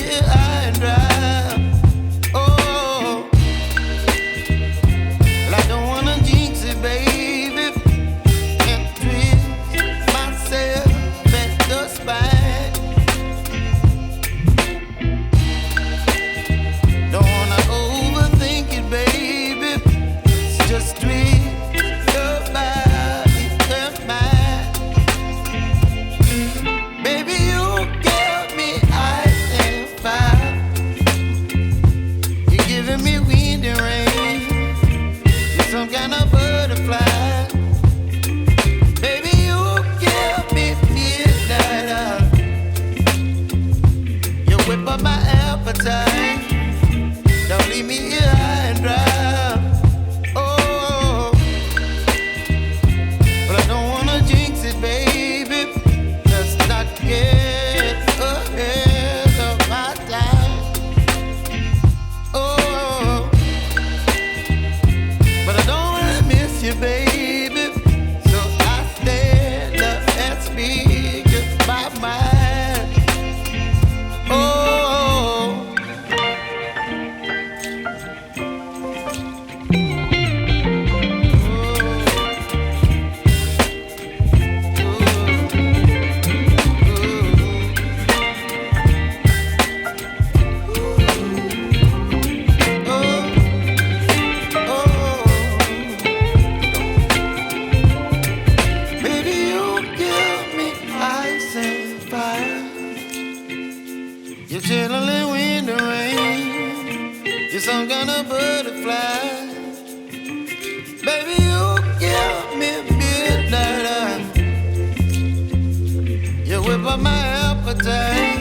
here high and dry. Oh, well, I don't wanna jinx it, baby, and twist myself at the spine. Don't wanna overthink it, baby. It's just twist your body and mine. Baby, you give me ice and fire. You're giving me wind and rain. You're some kind of butterfly. Baby, you give me midnight. You whip up my appetite. Don't leave me here high and dry. Oh, but I don't wanna jinx it, baby. Let's not get ahead of my time. Oh, but I don't wanna miss you, baby. So I stand up and speak my mind. Oh. Baby, you give me ice and fire. You're channeling wind and rain. You're some kind of butterfly. Baby, you give me midnight. You whip up my appetite.